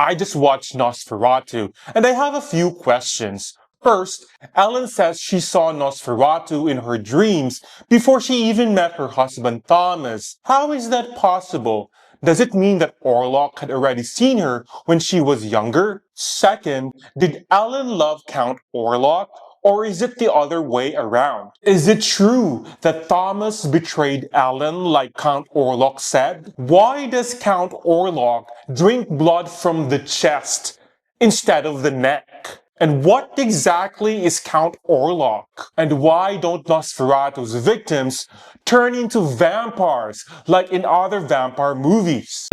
I just watched Nosferatu, and I have a few questions. First, Ellen says she saw Nosferatu in her dreams before she even met her husband Thomas. How is that possible? Does it mean that Orlok had already seen her when she was younger? Second, did Ellen love Count Orlok? Or is it the other way around? Is it true that Thomas betrayed Ellen like Count Orlok said? Why does Count Orlok drink blood from the chest instead of the neck? And what exactly is Count Orlok? And why don't Nosferatu's victims turn into vampires like in other vampire movies?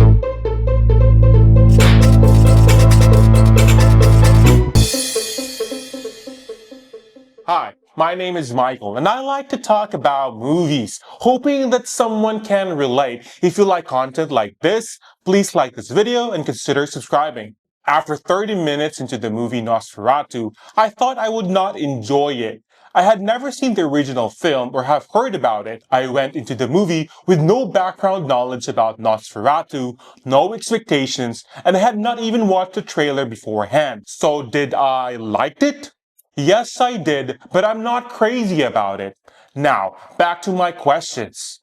Hi, my name is Michael, and I like to talk about movies, hoping that someone can relate. If you like content like this, please like this video and consider subscribing. After 30 minutes into the movie Nosferatu, I thought I would not enjoy it. I had never seen the original film or have heard about it. I went into the movie with no background knowledge about Nosferatu, no expectations, and I had not even watched the trailer beforehand. So did I like it? Yes, I did, but I'm not crazy about it. Now, back to my questions.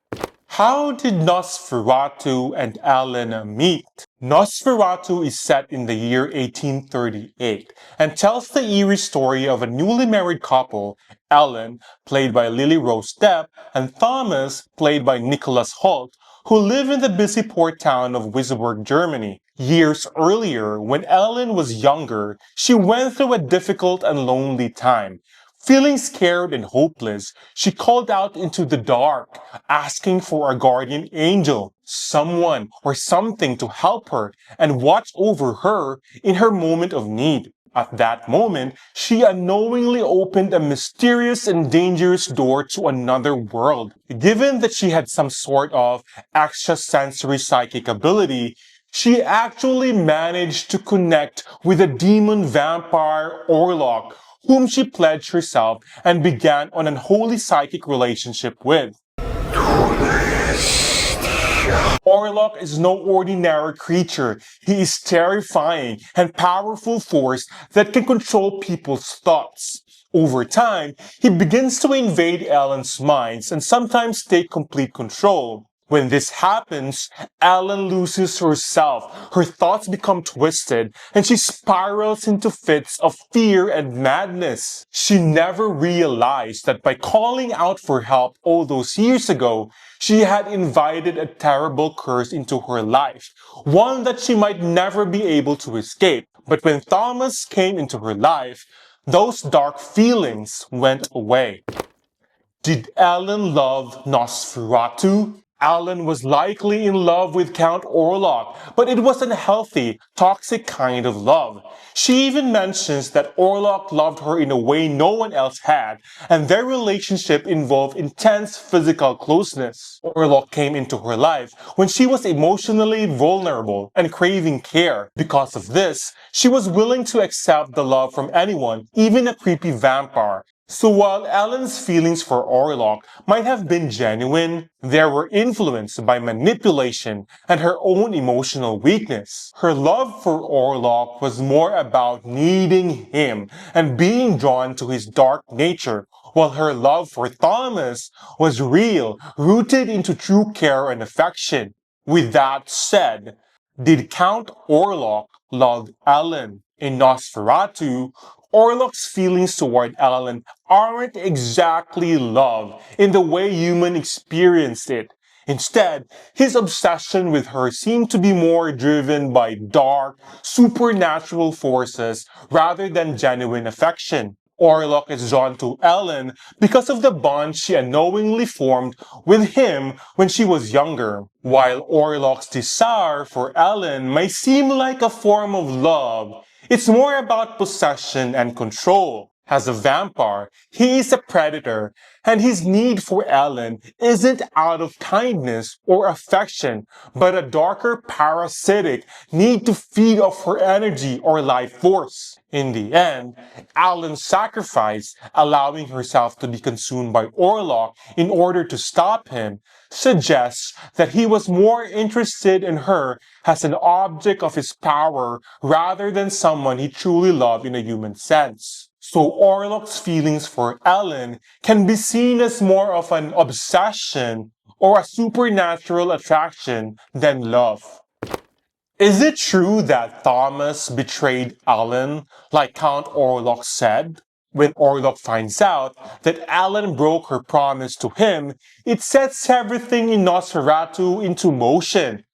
How did Nosferatu and Alen meet? Nosferatu is set in the year 1838 and tells the eerie story of a newly married couple, Ellen, played by Lily Rose Depp, and Thomas, played by Nicholas Hoult, who live in the busy port town of Wisborg, Germany. Years earlier, when Ellen was younger, she went through a difficult and lonely time. Feeling scared and hopeless, she called out into the dark, asking for a guardian angel, someone or something to help her and watch over her in her moment of need. At that moment, she unknowingly opened a mysterious and dangerous door to another world. Given that she had some sort of extrasensory psychic ability, she actually managed to connect with a demon vampire Orlok, whom she pledged herself and began an unholy psychic relationship with. Orlok is no ordinary creature. He is terrifying and powerful force that can control people's thoughts. Over time, he begins to invade Ellen's minds and sometimes take complete control. When this happens, Ellen loses herself, her thoughts become twisted, and she spirals into fits of fear and madness. She never realized that by calling out for help all those years ago, she had invited a terrible curse into her life, one that she might never be able to escape. But when Thomas came into her life, those dark feelings went away. Did Ellen love Nosferatu? Ellen was likely in love with Count Orlok, but it was an unhealthy, toxic kind of love. She even mentions that Orlok loved her in a way no one else had, and their relationship involved intense physical closeness. Orlok came into her life when she was emotionally vulnerable and craving care. Because of this, she was willing to accept the love from anyone, even a creepy vampire. So while Ellen's feelings for Orlok might have been genuine, they were influenced by manipulation and her own emotional weakness. Her love for Orlok was more about needing him and being drawn to his dark nature, while her love for Thomas was real, rooted into true care and affection. With that said, did Count Orlok love Ellen? In Nosferatu, Orlok's feelings toward Ellen aren't exactly love in the way humans experience it. Instead, his obsession with her seemed to be more driven by dark, supernatural forces rather than genuine affection. Orlok is drawn to Ellen because of the bond she unknowingly formed with him when she was younger. While Orlok's desire for Ellen may seem like a form of love, it's more about possession and control. As a vampire, he is a predator, and his need for Ellen isn't out of kindness or affection, but a darker parasitic need to feed off her energy or life force. In the end, Ellen's sacrifice, allowing herself to be consumed by Orlok in order to stop him, suggests that he was more interested in her as an object of his power rather than someone he truly loved in a human sense. So Orlok's feelings for Ellen can be seen as more of an obsession or a supernatural attraction than love. Is it true that Thomas betrayed Ellen, like Count Orlok said? When Orlok finds out that Ellen broke her promise to him, it sets everything in Nosferatu into motion.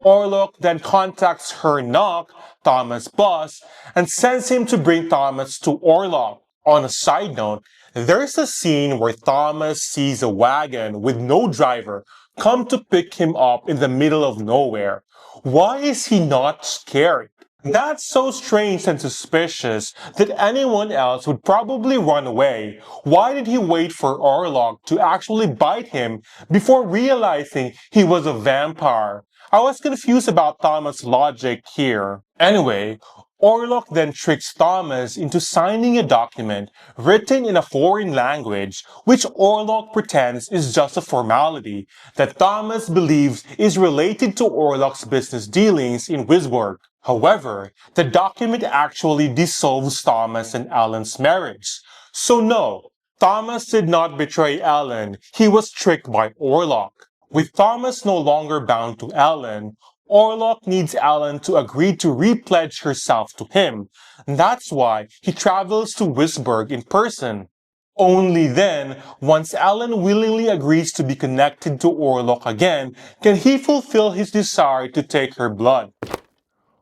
Orlok then contacts her Knock, Thomas' boss, and sends him to bring Thomas to Orlok. On a side note, there's a scene where Thomas sees a wagon with no driver come to pick him up in the middle of nowhere. Why is he not scared? That's so strange and suspicious that anyone else would probably run away. Why did he wait for Orlok to actually bite him before realizing he was a vampire? I was confused about Thomas' logic here. Anyway, Orlok then tricks Thomas into signing a document written in a foreign language, which Orlok pretends is just a formality that Thomas believes is related to Orlok's business dealings in Wisborg. However, the document actually dissolves Thomas and Ellen's marriage. So no, Thomas did not betray Ellen, he was tricked by Orlok. With Thomas no longer bound to Ellen, Orlok needs Ellen to agree to repledge herself to him. That's why he travels to Wisborg in person. Only then, once Ellen willingly agrees to be connected to Orlok again, can he fulfill his desire to take her blood.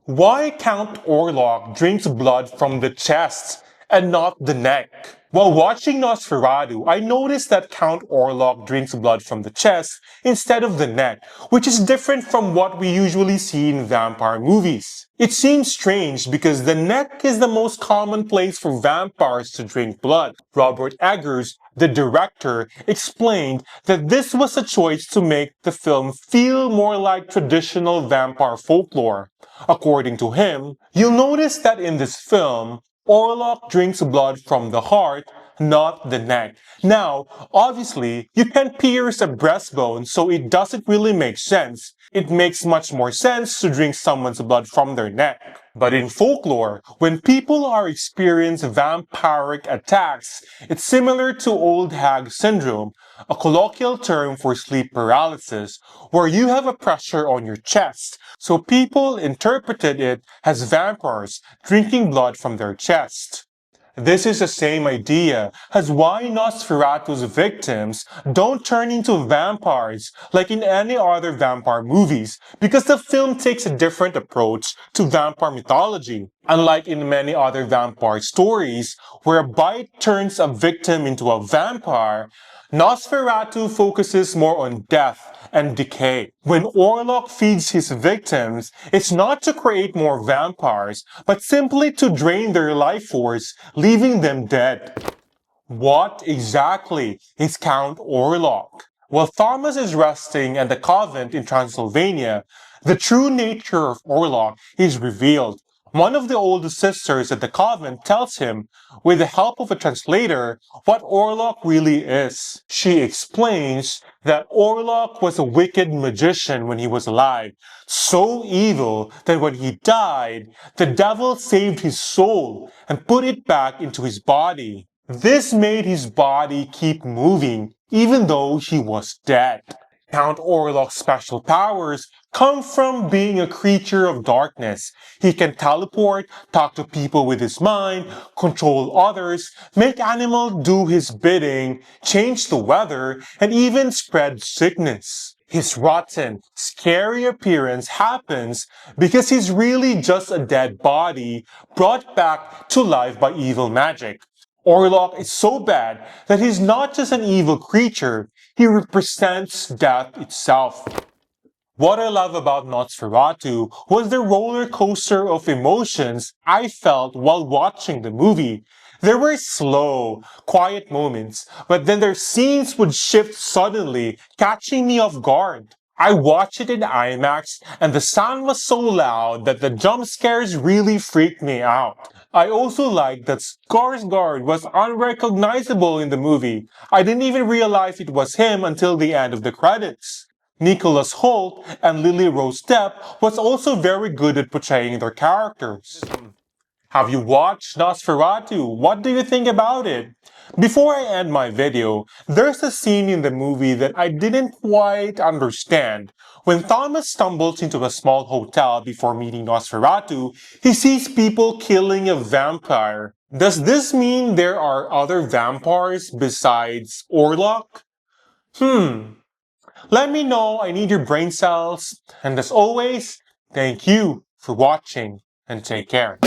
Why Count Orlok drinks blood from the chest and not the neck? While watching Nosferatu, I noticed that Count Orlok drinks blood from the chest instead of the neck, which is different from what we usually see in vampire movies. It seems strange because the neck is the most common place for vampires to drink blood. Robert Eggers, the director, explained that this was a choice to make the film feel more like traditional vampire folklore. According to him, you'll notice that in this film, Orlok drinks blood from the heart, not the neck. Now, obviously, you can pierce a breastbone, so it doesn't really make sense. It makes much more sense to drink someone's blood from their neck. But in folklore, when people are experiencing vampiric attacks, it's similar to old hag syndrome, a colloquial term for sleep paralysis, where you have a pressure on your chest. So people interpreted it as vampires drinking blood from their chest. This is the same idea as why Nosferatu's victims don't turn into vampires like in any other vampire movies, because the film takes a different approach to vampire mythology. Unlike in many other vampire stories, where a bite turns a victim into a vampire, Nosferatu focuses more on death and decay. When Orlok feeds his victims, it's not to create more vampires, but simply to drain their life force, leaving them dead. What exactly is Count Orlok? While Thomas is resting at the convent in Transylvania, the true nature of Orlok is revealed. One of the older sisters at the convent tells him, with the help of a translator, what Orlok really is. She explains that Orlok was a wicked magician when he was alive, so evil that when he died, the devil saved his soul and put it back into his body. This made his body keep moving, even though he was dead. Count Orlok's special powers come from being a creature of darkness. He can teleport, talk to people with his mind, control others, make animals do his bidding, change the weather, and even spread sickness. His rotten, scary appearance happens because he's really just a dead body brought back to life by evil magic. Orlok is so bad that he's not just an evil creature, he represents death itself. What I love about Nosferatu was the roller coaster of emotions I felt while watching the movie. There were slow, quiet moments, but then their scenes would shift suddenly, catching me off guard. I watched it in IMAX, and the sound was so loud that the jump scares really freaked me out. I also liked that Skarsgård was unrecognizable in the movie. I didn't even realize it was him until the end of the credits. Nicholas Hoult and Lily Rose Depp was also very good at portraying their characters. Have you watched Nosferatu? What do you think about it? Before I end my video, there's a scene in the movie that I didn't quite understand. When Thomas stumbles into a small hotel before meeting Nosferatu, he sees people killing a vampire. Does this mean there are other vampires besides Orlok? Let me know, I need your brain cells. And as always, thank you for watching and take care.